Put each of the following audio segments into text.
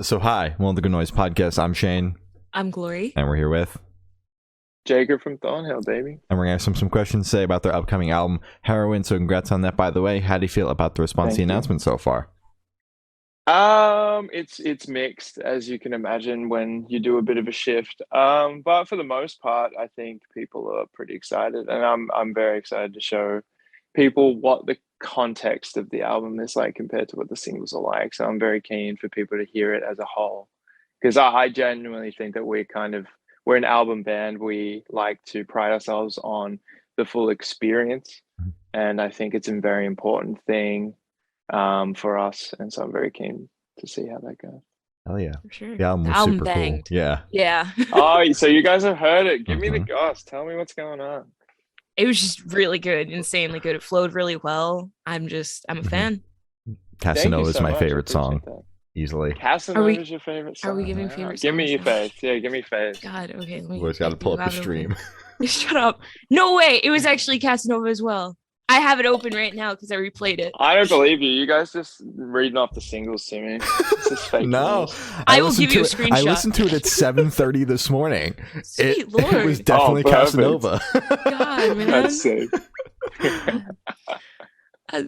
So hi, welcome to the Good Noise Podcast. I'm Shane. I'm Glory. And we're here with... Jacob from Thornhill, baby. And we're going to have some questions to say about their upcoming album, Heroine. So congrats on that, by the way. How do you feel about the response to the announcement so far? It's mixed, as you can imagine, when you do a bit of a shift. But for the most part, I think people are pretty excited, and I'm very excited to show people what the context of the album is like compared to what the singles are like. So I'm very keen for people to hear it as a whole, because I genuinely think that we're an album band. We like to pride ourselves on the full experience, and I think it's a very important thing for us. And so I'm very keen to see how that goes. Hell yeah. For sure. The album was super cool. Yeah. Yeah. Oh, so you guys have heard it. Give me the goss. Tell me what's going on. It was just really good, insanely good. It flowed really well. I'm a fan. Casanova is so my much. favorite song. Easily. Casanova is your favorite song? Are we giving favorite songs? Give me your face. Yeah, give me face. God, okay. Always got to pull up the stream. Shut up. No way. It was actually Casanova as well. I have it open right now because I replayed it. I don't believe you. You guys just reading off the singles to me. This is fake. No. I will give you a screenshot. I listened to it at 7:30 this morning. Sweet Lord. It was definitely Casanova. God, man. That's sick.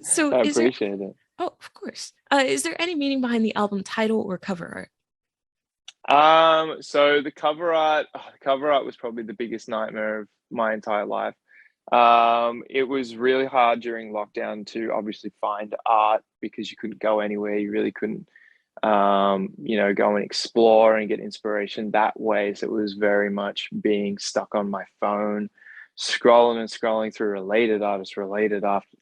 So I appreciate it. Oh, of course. Is there any meaning behind the album title or cover art? So the cover art was probably the biggest nightmare of my entire life. It was really hard during lockdown to obviously find art because you couldn't go anywhere. You really couldn't, go and explore and get inspiration that way. So it was very much being stuck on my phone, scrolling through related artists.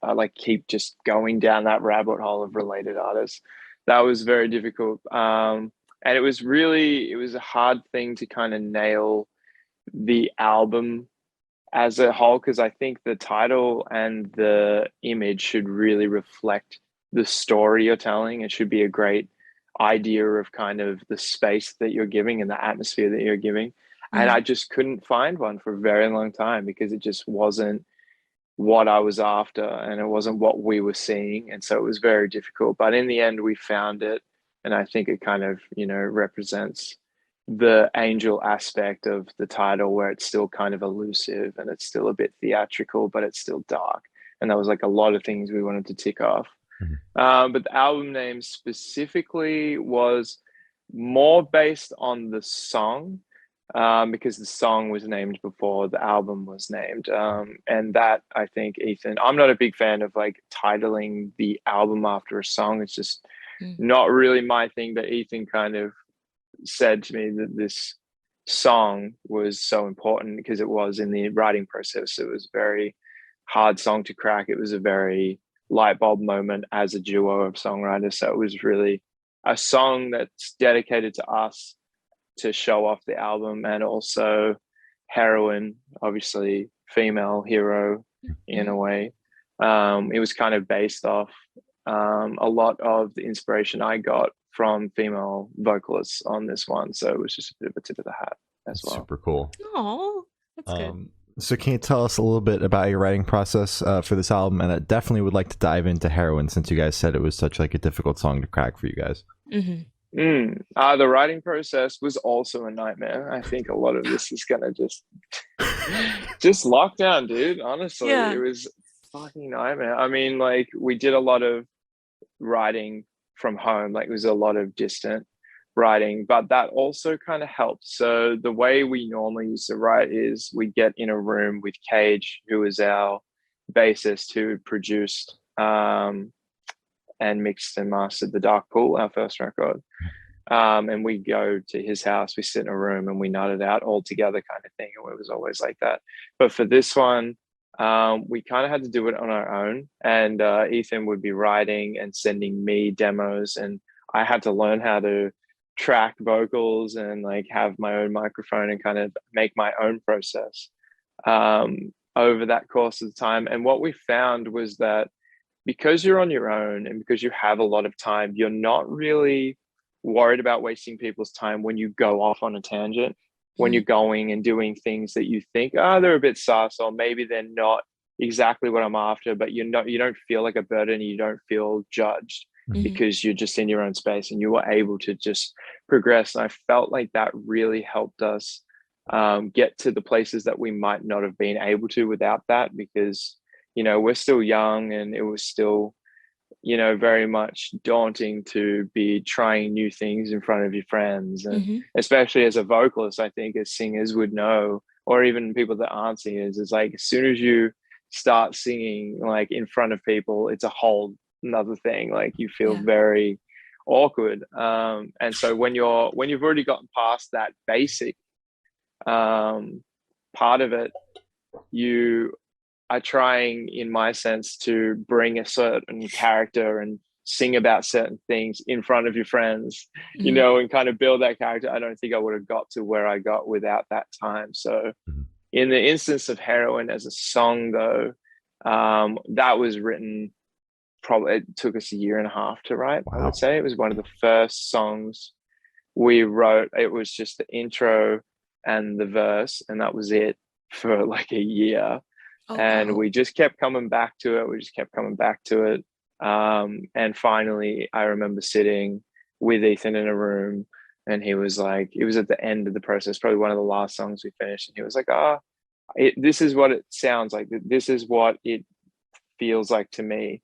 I keep just going down that rabbit hole of related artists. That was very difficult. And it was a hard thing to kind of nail the album as a whole, because I think the title and the image should really reflect the story you're telling. It should be a great idea of kind of the space that you're giving and the atmosphere that you're giving. And I just couldn't find one for a very long time because it just wasn't what I was after and it wasn't what we were seeing. And so it was very difficult. But in the end, we found it. And I think it kind of, represents the angel aspect of the title, where it's still kind of elusive and it's still a bit theatrical, but it's still dark. And that was like a lot of things we wanted to tick off. But the album name specifically was more based on the song, because the song was named before the album was named. And that, I think, Ethan, I'm not a big fan of like titling the album after a song. It's just not really my thing. But Ethan kind of said to me that this song was so important because it was in the writing process. It was a very hard song to crack. It was a very light bulb moment as a duo of songwriters. So it was really a song that's dedicated to us to show off the album, and also Heroine, obviously female hero in a way. It was kind of based off a lot of the inspiration I got from female vocalists on this one. So it was just a bit of a tip of the hat as well. Super cool. Oh, that's good. So can you tell us a little bit about your writing process for this album? And I definitely would like to dive into Heroine, since you guys said it was such like a difficult song to crack for you guys. The writing process was also a nightmare. I think a lot of this is gonna just lockdown, dude. Honestly, It was fucking nightmare. I mean, like, we did a lot of writing from home. Like, it was a lot of distant writing, but that also kind of helped. So the way we normally used to write is we get in a room with Cage, who is our bassist, who produced and mixed and mastered The Dark Pool, our first record. And we go to his house, we sit in a room and we nut it out all together, kind of thing. And it was always like that. But for this one, we kind of had to do it on our own. And Ethan would be writing and sending me demos, and I had to learn how to track vocals and like have my own microphone and kind of make my own process over that course of time. And what we found was that because you're on your own and because you have a lot of time, you're not really worried about wasting people's time when you go off on a tangent, when you're going and doing things that you think, they're a bit sus, or maybe they're not exactly what I'm after, but you don't feel like a burden, you don't feel judged. because you're just in your own space and you were able to just progress. And I felt like that really helped us get to the places that we might not have been able to without that, because, we're still young and it was still, very much daunting to be trying new things in front of your friends. And especially as a vocalist, I think as singers would know, or even people that aren't singers, it's like as soon as you start singing like in front of people, it's a whole another thing. Like you feel very awkward. And so when you've already gotten past that basic part of it, you are trying, in my sense, to bring a certain character and sing about certain things in front of your friends, and kind of build that character. I don't think I would have got to where I got without that time. So in the instance of Heroine as a song, though, that was written, probably it took us 1.5 years to write. Wow. I would say it was one of the first songs we wrote. It was just the intro and the verse, and that was it for like a year. And we just kept coming back to it. And finally, I remember sitting with Ethan in a room, and he was like, it was at the end of the process, probably one of the last songs we finished. And he was like, this is what it sounds like. This is what it feels like to me.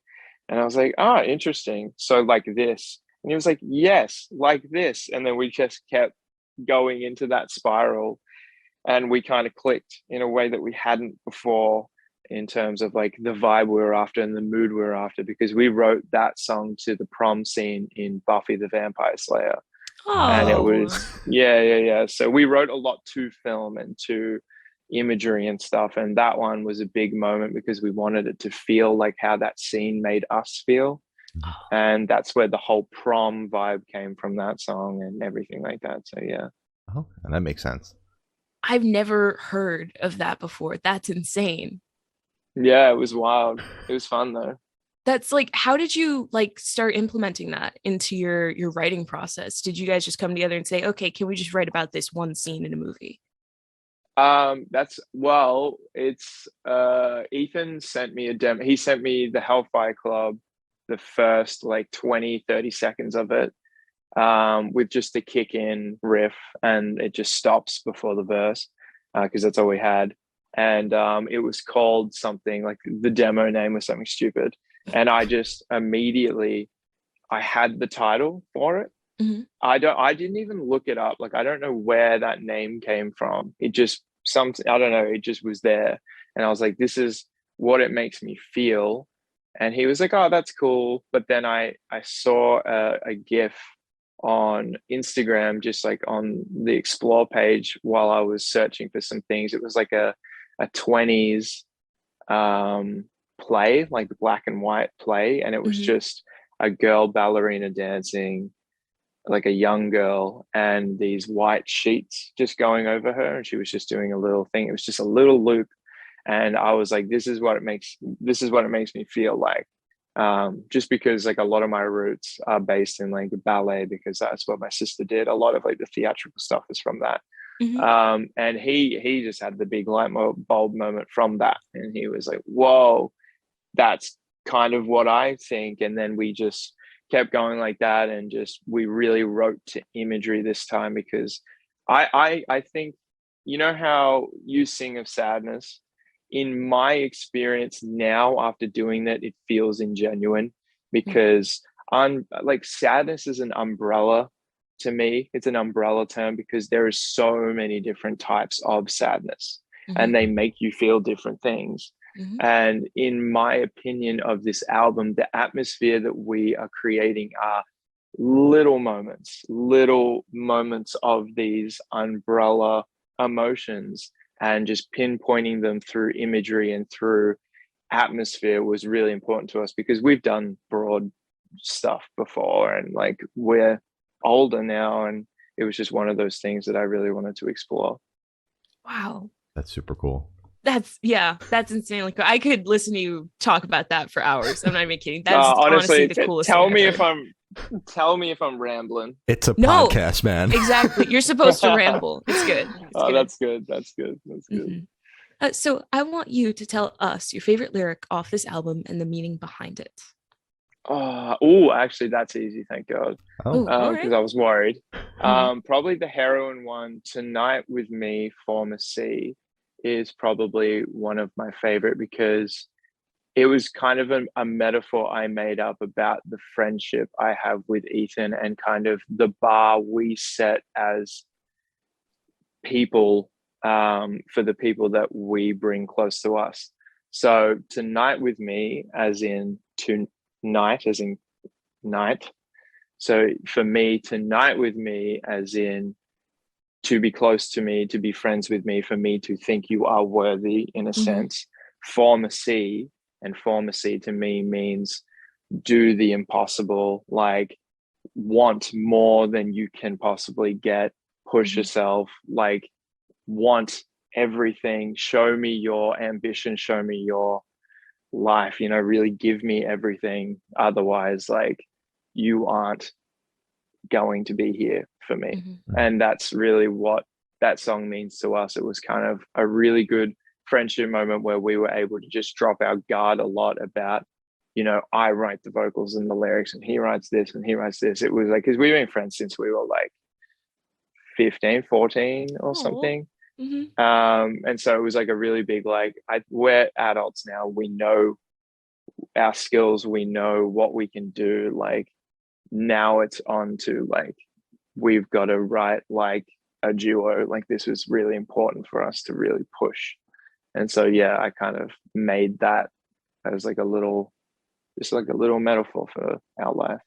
And I was like, interesting. So like this. And he was like, yes, like this. And then we just kept going into that spiral, and we kind of clicked in a way that we hadn't before, in terms of like the vibe we were after and the mood we were after, because we wrote that song to the prom scene in Buffy the Vampire Slayer. And it was, So we wrote a lot to film and to imagery and stuff. And that one was a big moment because we wanted it to feel like how that scene made us feel. And that's where the whole prom vibe came from, that song and everything like that. So, yeah. Oh, and that makes sense. I've never heard of that before. That's insane. Yeah, it was wild. It was fun though. That's like, how did you like start implementing that into your writing process? Did you guys just come together and say, okay, can we just write about this one scene in a movie? It's Ethan sent me a demo. He sent me the Hellfire Club, the first like 20-30 seconds of it, with just the kick in riff, and it just stops before the verse, because that's all we had. And it was called something like, the demo name was something stupid, and I just immediately, I had the title for it. I didn't even look it up. Like, I don't know where that name came from. It just I don't know, it just was there. And I was like, this is what it makes me feel. And he was like, oh, that's cool. But then I saw a GIF on Instagram, just like on the explore page while I was searching for some things. It was like a 20s play, like the black and white play. And it was just a girl ballerina dancing, like a young girl, and these white sheets just going over her. And she was just doing a little thing. It was just a little loop. And I was like, this is what it makes me feel like. Just because like a lot of my roots are based in like ballet, because that's what my sister did. A lot of like the theatrical stuff is from that. And he just had the big light bulb moment from that. And he was like, whoa, that's kind of what I think. And then we just kept going like that. And we really wrote to imagery this time, because I think, you know how you sing of sadness? In my experience now, after doing that, it feels ingenuine, because like sadness is an umbrella to me. It's an umbrella term because there are so many different types of sadness, and they make you feel different things. And in my opinion of this album, the atmosphere that we are creating are little moments of these umbrella emotions, and just pinpointing them through imagery and through atmosphere was really important to us, because we've done broad stuff before, and like we're older now, and it was just one of those things that I really wanted to explore. Wow. That's super cool. That's insanely cool. I could listen to you talk about that for hours. I'm not even kidding. That's honestly the coolest tell thing me I've heard. Tell me if I'm rambling. It's a podcast, man. Exactly. You're supposed to ramble. It's good. That's good. That's good. So I want you to tell us your favorite lyric off this album and the meaning behind it. Actually, that's easy. Thank God. Oh, Oh, all Because right. I was worried. Mhm. Probably the Heroine one, Tonight with Me, Former C, is probably one of my favorite because it was kind of a metaphor I made up about the friendship I have with Ethan and kind of the bar we set as people, for the people that we bring close to us. So Tonight with Me, as in tonight, as in night. So for me, Tonight with Me, as in to be close to me, to be friends with me, for me to think you are worthy in a Mhm. sense. Formacy, and formacy to me means do the impossible, like want more than you can possibly get, push Mhm. yourself, like want everything, show me your ambition, show me your life, really give me everything. Otherwise, like you aren't going to be here for me. Mhm. And that's really what that song means to us. It was kind of a really good friendship moment where we were able to just drop our guard a lot about, I write the vocals and the lyrics and he writes this and he writes this. It was like, because we've been friends since we were like 15, 14 or Oh. something. Mhm. And so it was like a really big, like, we're adults now. We know our skills. We know what we can do. Like now it's on to like, we've got to write like a duo. Like this was really important for us to really push. And so, yeah, I kind of made that as like just like a little metaphor for our life.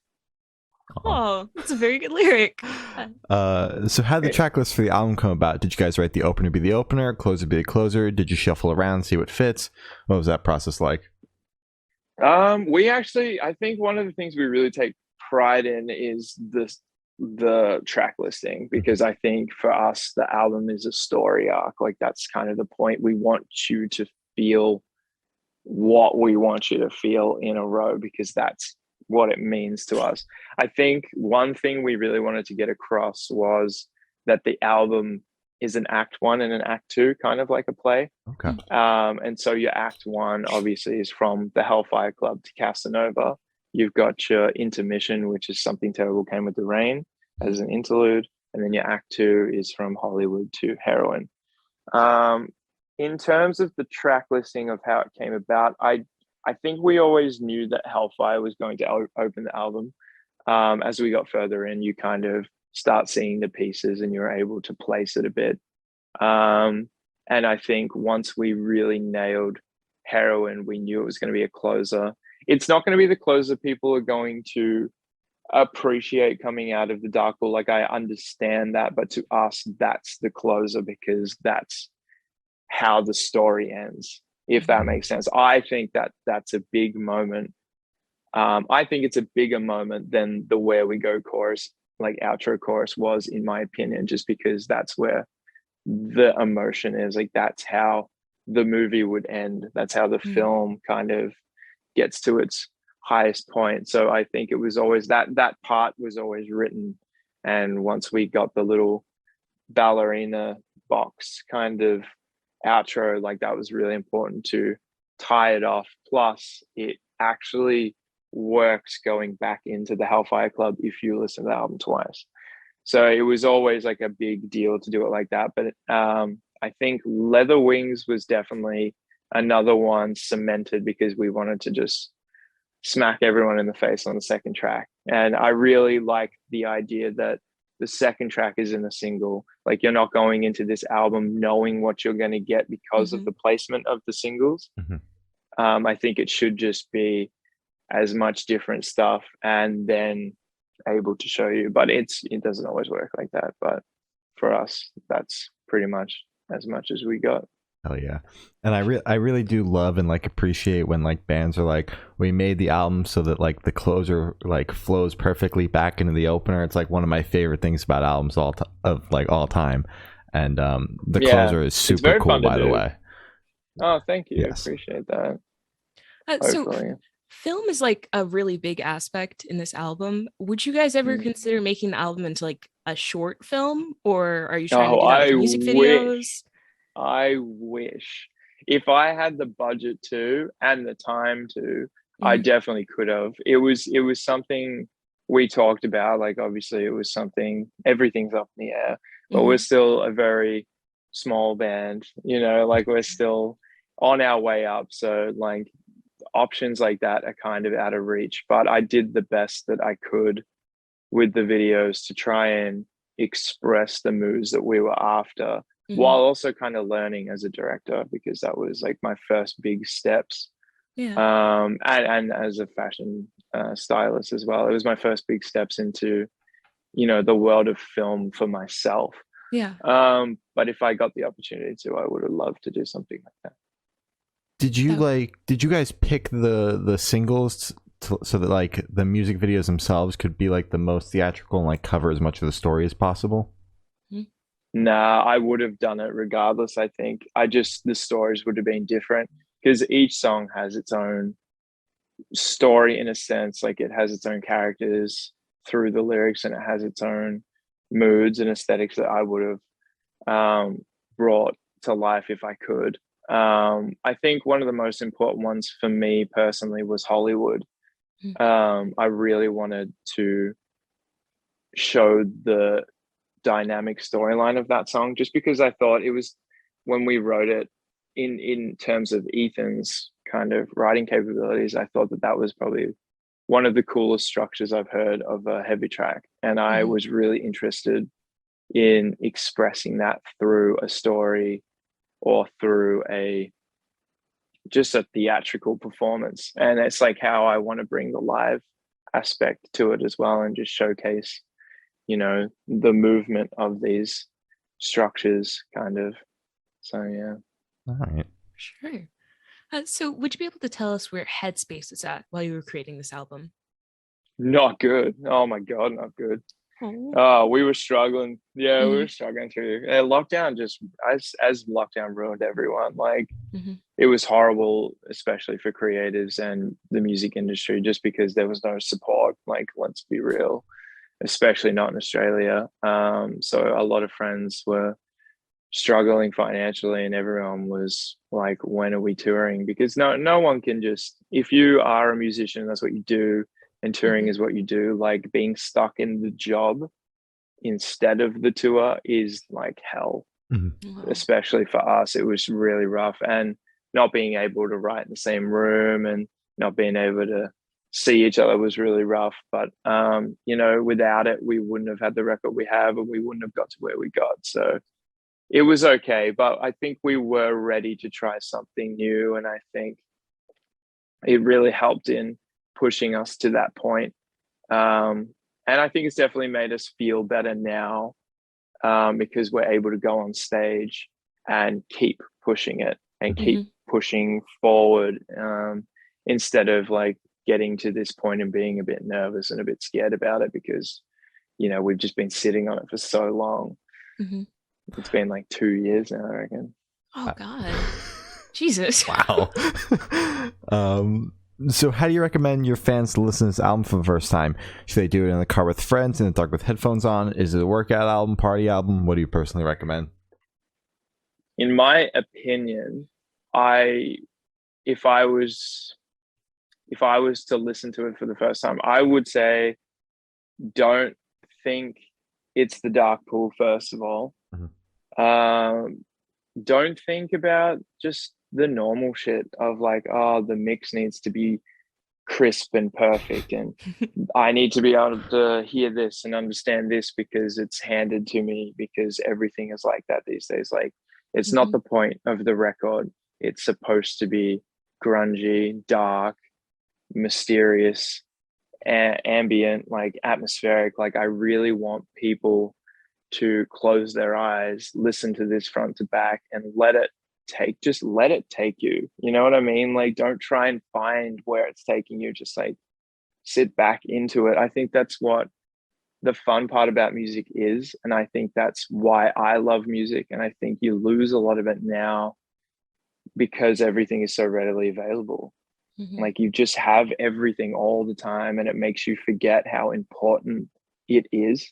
aw. Oh, that's a very good lyric. So how did the Great. track list for the album come about? Did you guys write the opener be the opener, closer be the closer? Did you shuffle around, see what fits? What was that process like? We actually, I think one of the things we really take pride in is the track listing, because I think for us the album is a story arc. Like that's kind of the point. We want you to feel what we want you to feel in a row, because that's what it means to us. I think one thing we really wanted to get across was that the album is an act one and an act two, kind of like a play. Okay. And so your act one obviously is from the Hellfire Club to Casanova. You've got your intermission, which is Something Terrible Came with the Rain as an interlude. And then your act two is from Hollywood to Heroine. Um, in terms of the track listing of how it came about, I think we always knew that Hellfire was going to open the album. As we got further in, you kind of start seeing the pieces and you're able to place it a bit. And I think once we really nailed Heroine, we knew it was going to be a closer. It's not going to be the closer people are going to appreciate coming out of the dark pool. Like I understand that, but to us, that's the closer because that's how the story ends, if that makes sense. I think that that's a big moment. I think it's a bigger moment than the Where We Go chorus, like outro chorus was, in my opinion, just because that's where the emotion is. Like that's how the movie would end. That's how the Mhm. film kind of gets to its highest point. So I think it was always that part was always written. And once we got the little ballerina box kind of outro, like that was really important to tie it off. Plus, it actually works going back into the Hellfire Club if you listen to the album twice. So it was always like a big deal to do it like that. But I think Leather Wings was definitely another one cemented because we wanted to just smack everyone in the face on the second track. And I really like the idea that the second track is in a single. Like you're not going into this album knowing what you're going to get because of Mhm. the placement of the singles. Mhm. I think it should just be as much different stuff and then able to show you. But it doesn't always work like that. But for us, that's pretty much as much as we got. Hell yeah. And I really do love and like appreciate when like bands are like, we made the album so that like the closer like flows perfectly back into the opener. It's like one of my favorite things about albums all time. And the Yeah, closer is it's super very cool, fun to by the do. way. Oh, thank you. Yes. Appreciate that. So Hopefully. film is like a really big aspect in this album. Would you guys ever Mm. consider making the album into like a short film, or are you trying to Oh, do that with I music wish. videos? I wish. If I had the budget to and the time to, I definitely could have. It was something we talked about. Like, obviously, it was something. Everything's up in the air, but we're still a very small band. Like, we're still on our way up. So, like, options like that are kind of out of reach. But I did the best that I could with the videos to try and express the moods that we were after, while also kind of learning as a director, because that was like my first big steps. And as a fashion stylist as well, it was my first big steps into the world of film for myself. But if I got the opportunity to, I would have loved to do something like that. Did you guys pick the singles so that like the music videos themselves could be like the most theatrical and like cover as much of the story as possible? Nah, I would have done it regardless. I think the stories would have been different, because each song has its own story in a sense. Like, it has its own characters through the lyrics, and it has its own moods and aesthetics that I would have brought to life if I could. I think one of the most important ones for me personally was Hollywood. I really wanted to show the dynamic storyline of that song, just because I thought it was, when we wrote it, in terms of Ethan's kind of writing capabilities, I thought that was probably one of the coolest structures I've heard of a heavy track. And I was really interested in expressing that through a story or through just a theatrical performance. And it's like how I want to bring the live aspect to it as well, and just showcase, the movement of these structures kind of. So, yeah. All right. Sure. So would you be able to tell us where Headspace is at while you were creating this album? Not good. Oh my God, not good. We were struggling. Yeah, we were struggling through lockdown. Just as lockdown ruined everyone. Like, it was horrible, especially for creatives and the music industry, just because there was no support. Like, let's be real, especially not in Australia. So a lot of friends were struggling financially, and everyone was like, when are we touring? Because no one can just, if you are a musician, that's what you do, and touring is what you do, like, being stuck in the job instead of the tour is like hell. Especially for us, it was really rough, and not being able to write in the same room and not being able to see each other was really rough. But without it, we wouldn't have had the record we have, and we wouldn't have got to where we got. So it was okay, but I think we were ready to try something new, and I think it really helped in pushing us to that point. And I think it's definitely made us feel better now, because we're able to go on stage and keep pushing it and keep pushing forward, instead of like getting to this point and being a bit nervous and a bit scared about it, because we've just been sitting on it for so long. It's been like 2 years now, I reckon. Oh God. Jesus. Wow. So how do you recommend your fans to listen to this album for the first time? Should they do it in the car with friends, in the dark with headphones on? Is it a workout album, party album? What do you personally recommend? In my opinion, if I was to listen to it for the first time, I would say don't think it's the dark pool, first of all. Don't think about just the normal shit of like, oh, the mix needs to be crisp and perfect, and I need to be able to hear this and understand this because it's handed to me, because everything is like that these days. Like, it's not the point of the record. It's supposed to be grungy, dark, mysterious, ambient, like atmospheric. Like, I really want people to close their eyes, listen to this front to back, and let it take you. You know what I mean? Like, don't try and find where it's taking you. Just like sit back into it. I think that's what the fun part about music is. And I think that's why I love music. And I think you lose a lot of it now because everything is so readily available. Like, you just have everything all the time, and it makes you forget how important it is.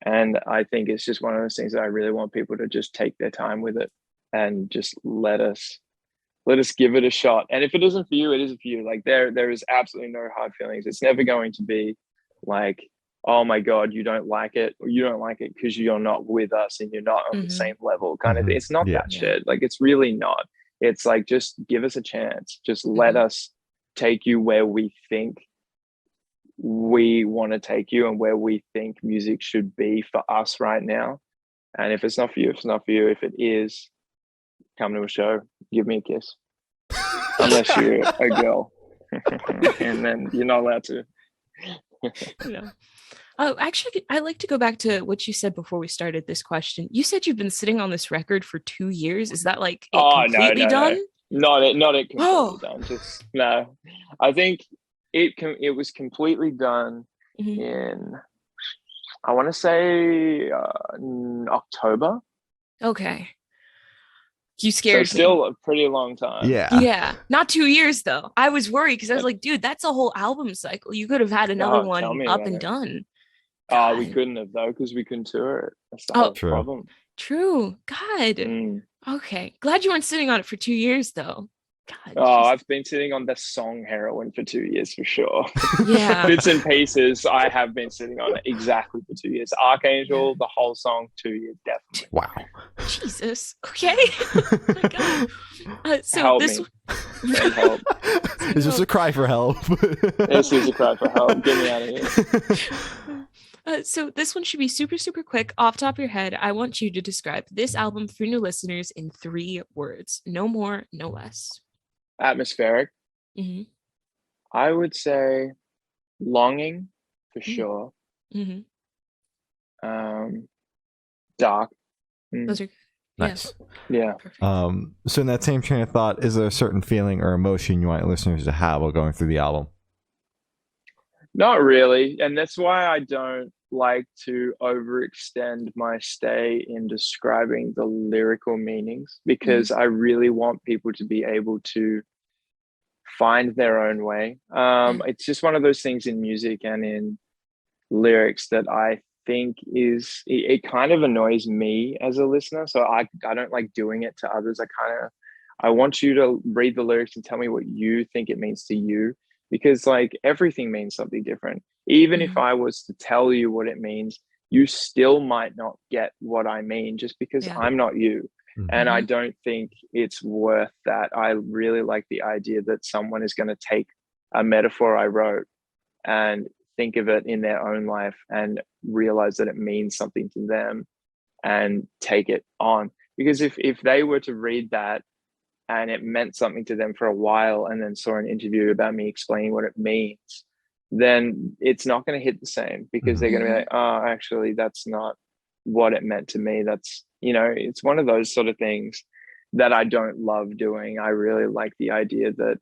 And I think it's just one of those things that I really want people to just take their time with it and just let us let us give it a shot. And if it isn't for you, it isn't for you. Like there is absolutely no hard feelings. It's never going to be like, oh my God, you don't like it, or you don't like it because you're not with us and you're not on the same level kind of thing. It's not that shit. Like, it's really not. It's like, just give us a chance. Just let us take you where we think we want to take you and where we think music should be for us right now. And if it's not for you, it's not for you. If it is, come to a show, give me a kiss. Unless you're a girl. And then you're not allowed to. No. Oh, actually, I'd like to go back to what you said before we started this question. You said you've been sitting on this record for 2 years. Is that like completely done? No. Not it completely done. Just no. I think it was completely done in, I want to say October. Okay. You scared so still me. A pretty long time. Yeah. Not 2 years though. I was worried because I was like, dude, that's a whole album cycle. You could have had another one up and done. Oh, we couldn't have though, because we couldn't tour it. That's the whole problem. True. God. Okay. Glad you weren't sitting on it for 2 years though. God. I've been sitting on the song Heroine for 2 years for sure. Yeah. Bits and pieces I have been sitting on it exactly for 2 years. Archangel, the whole song, 2 years, definitely. Wow. Jesus. Okay. Oh my God. So help this me. Help. It's just a cry for help. This is a cry for help. Get me out of here. So this one should be super, super quick. Off top of your head, I want you to describe this album for new listeners in 3 words. No more, no less. Atmospheric. I would say longing for sure. Dark. Those are nice. Yeah. So in that same train of thought, is there a certain feeling or emotion you want listeners to have while going through the album? Not really. And that's why I don't like to overextend my stay in describing the lyrical meanings, because I really want people to be able to find their own way. It's just one of those things in music and in lyrics that I think it kind of annoys me as a listener. So I don't like doing it to others. I want you to read the lyrics and tell me what you think it means to you. Because like everything means something different. Even if I was to tell you what it means, you still might not get what I mean just because I'm not you. And I don't think it's worth that. I really like the idea that someone is going to take a metaphor I wrote and think of it in their own life and realize that it means something to them and take it on. Because if they were to read that and it meant something to them for a while and then saw an interview about me explaining what it means, then it's not going to hit the same, because they're going to be like, oh, actually, that's not what it meant to me. That's, it's one of those sort of things that I don't love doing. I really like the idea that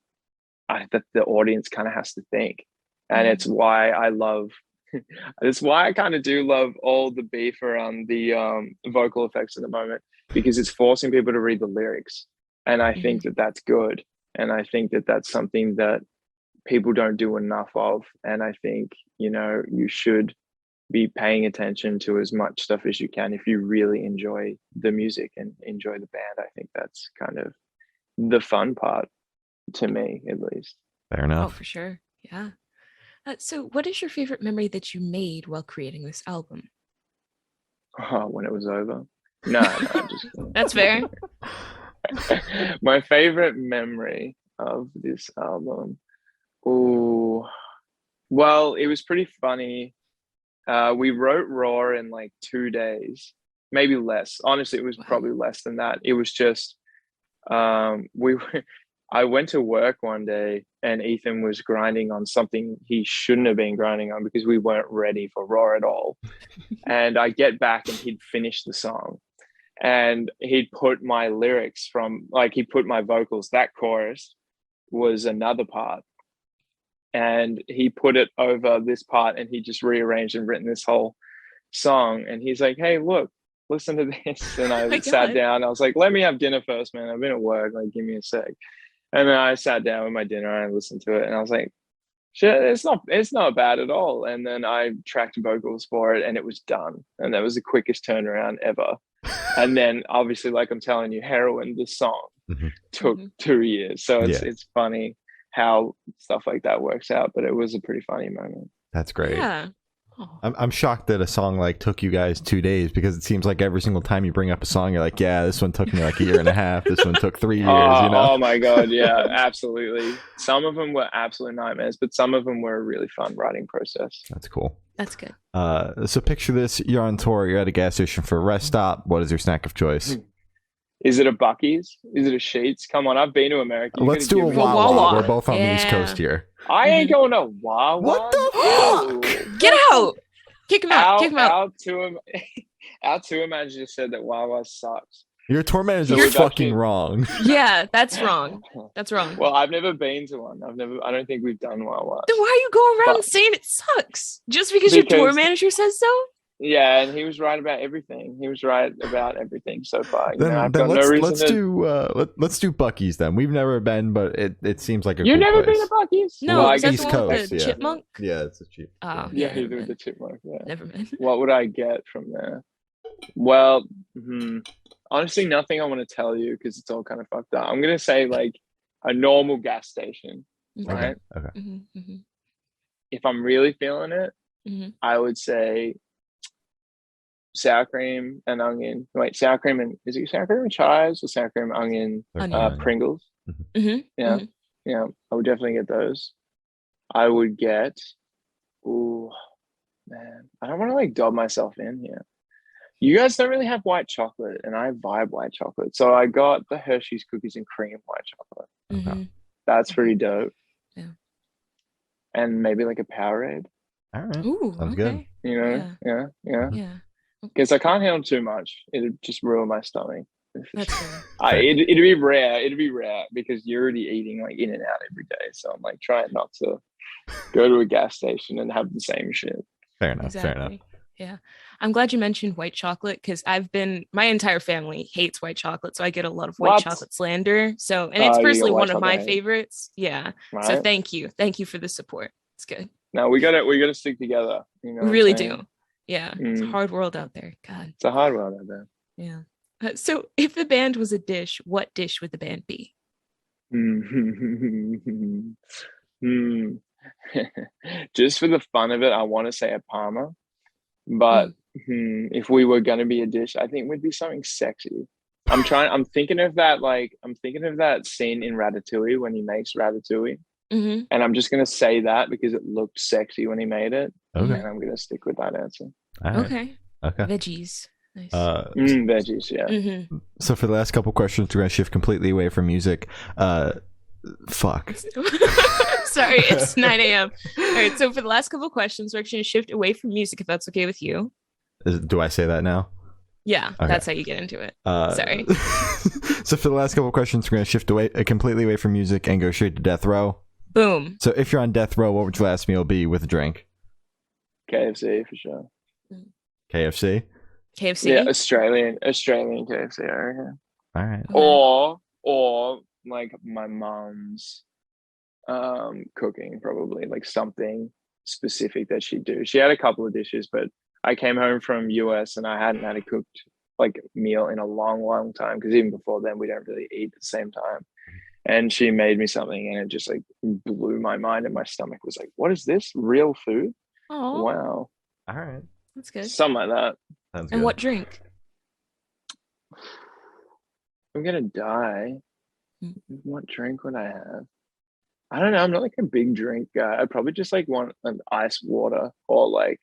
the audience kind of has to think. And it's why I love, it's why I kind of do love all the beef around the vocal effects at the moment, because it's forcing people to read the lyrics. And I think that that's good. And I think that that's something that people don't do enough of. And I think, you should be paying attention to as much stuff as you can if you really enjoy the music and enjoy the band. I think that's kind of the fun part, to me, at least. Fair enough. Oh, for sure. Yeah. So what is your favorite memory that you made while creating this album? Oh, when it was over. No, just that's fair. My favorite memory of this album. Oh, well, it was pretty funny. We wrote Raw in like 2 days, maybe less. Honestly, it was probably less than that. It was just I went to work one day and Ethan was grinding on something he shouldn't have been grinding on because we weren't ready for Raw at all. And I get back and he'd finished the song. And he'd put my lyrics he put my vocals, that chorus was another part. And he put it over this part and he just rearranged and written this whole song. And he's like, hey, look, listen to this. And I sat down. I was like, let me have dinner first, man. I've been at work. Like, give me a sec. And then I sat down with my dinner and I listened to it. And I was like, shit, it's not bad at all. And then I tracked vocals for it and it was done. And that was the quickest turnaround ever. And then obviously, like I'm telling you, Heroine, the song, took 2 years. So it's funny how stuff like that works out, but it was a pretty funny moment. That's great. Yeah. I'm shocked that a song like took you guys 2 days, because it seems like every single time you bring up a song, you're like, yeah, this one took me like a year and a half. This one took 3 years. Oh my God. Yeah, absolutely. Some of them were absolute nightmares, but some of them were a really fun writing process. That's cool. That's good. So picture this. You're on tour. You're at a gas station for a rest stop. What is your snack of choice? Is it a Buc-ee's? Is it a Sheetz? Come on, I've been to America. Let's do a Wawa. We're both on the East Coast here. I ain't going to Wawa. What the fuck? Get out! Kick him out! Kick him out! Our tour manager just said that Wawa sucks. Your tour manager is fucking wrong. Yeah, that's wrong. That's wrong. Well, I've never been to one. I don't think we've done Wawa. Then why are you going around saying it sucks? Just because your tour manager says so? Yeah, and he was right about everything. He was right about everything so far. Let's do Buc-ee's then. We've never been, but it seems like a You've never place. been to Buc-ee's? No, well, is that East the one with Coast, the chipmunk? Yeah, it's a cheap. Oh, yeah, he was the chipmunk. Yeah, never been. What would I get from there? Well, honestly, nothing I want to tell you because it's all kind of fucked up. I'm gonna say like a normal gas station, right? Okay. If I'm really feeling it, I would say sour cream and onion. Wait, sour cream and is it sour cream and chives or sour cream onion? Pringles. Yeah, I would definitely get those. I would get. Ooh, man, I don't want to like dob myself in here. You guys don't really have white chocolate, and I vibe white chocolate, so I got the Hershey's cookies and cream white chocolate. That's pretty dope. Yeah, and maybe like a Powerade. All right, ooh, sounds good. You know, yeah. Because I can't handle too much; it'd just ruin my stomach. That's fair. It'd be rare. It'd be rare because you're already eating like in and out every day. So I'm like trying not to go to a gas station and have the same shit. Fair enough. Exactly. Fair enough. Yeah. I'm glad you mentioned white chocolate because my entire family hates white chocolate. So I get a lot of white chocolate slander. So, and it's personally one of my favorites. Yeah. Right? So thank you. Thank you for the support. It's good. No, we gotta stick together. You know, we really do. Yeah. It's a hard world out there. God. It's a hard world out there. Yeah. So if the band was a dish, what dish would the band be? Just for the fun of it, I want to say a Parma. But if we were going to be a dish, I think we'd be something sexy. I'm thinking of that scene in Ratatouille when he makes Ratatouille. And I'm just going to say that because it looked sexy when he made it. Okay. And I'm going to stick with that answer. Right. Okay. Veggies. Nice. Veggies, yeah. So for the last couple questions, we're going to shift completely away from music. Fuck. Sorry, it's 9 a.m. All right, so for the last couple questions, we're actually going to shift away from music, if that's okay with you. Do I say that now? Yeah, okay. That's how you get into it. Sorry. So for the last couple questions, we're going to shift away completely away from music and go straight to death row. Boom. So if you're on death row, what would your last meal be with a drink? KFC for sure. KFC? KFC? Yeah, Australian KFC, I reckon. All right. Or like my mom's cooking, probably like something specific that she'd do. She had a couple of dishes, but I came home from US and I hadn't had a cooked like meal in a long time because even before then we don't really eat at the same time. And she made me something and it just like blew my mind and my stomach was like, what is this? Real food? Oh wow. All right. That's good. Something like that. Sounds and good. What drink? I'm gonna die. What drink would I have? I don't know. I'm not like a big drink guy. I'd probably just like want an ice water or like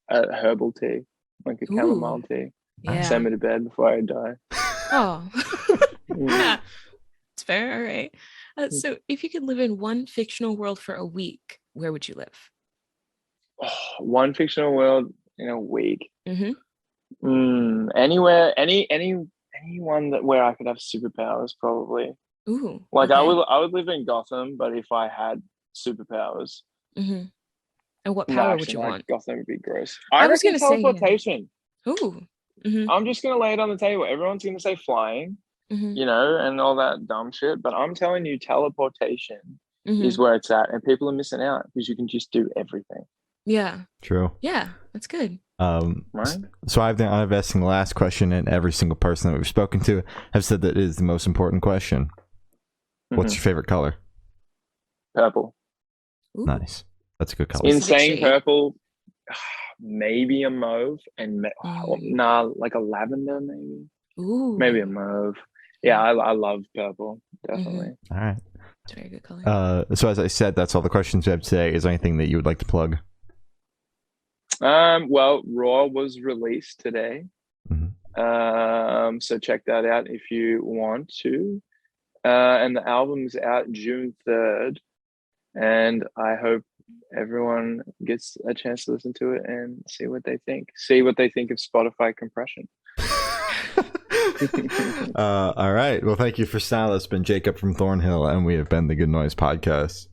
a herbal tea, like a chamomile tea. Yeah. Send me to bed before I die. Oh, yeah, it's fair. All right. So, if you could live in one fictional world for a week, where would you live? One fictional world in a week. Anywhere, anyone where I could have superpowers, probably. Ooh. Like I would live in Gotham, but if I had superpowers. And what power would you want? Gotham would be gross. I was going to say teleportation. Ooh. I'm just going to lay it on the table. Everyone's going to say flying, you know, and all that dumb shit. But I'm telling you, teleportation is where it's at, and people are missing out because you can just do everything. Yeah. True. Yeah, that's good. Right. So I've asking the last question, and every single person that we've spoken to have said that it is the most important question. What's your favorite color? Purple. Ooh. Nice. That's a good color. Insane purple. Maybe a mauve, and like a lavender, maybe. Ooh. Maybe a mauve. Yeah, I love purple, definitely. All right. It's a very good color. So as I said, that's all the questions we have today. Is there anything that you would like to plug? Well, Raw was released today. So check that out if you want to. And the album's out June 3rd. And I hope everyone gets a chance to listen to it and see what they think. See what they think of Spotify compression. All right. Well, thank you for Sal. It's been Jacob from Thornhill, and we have been the Good Noise Podcast.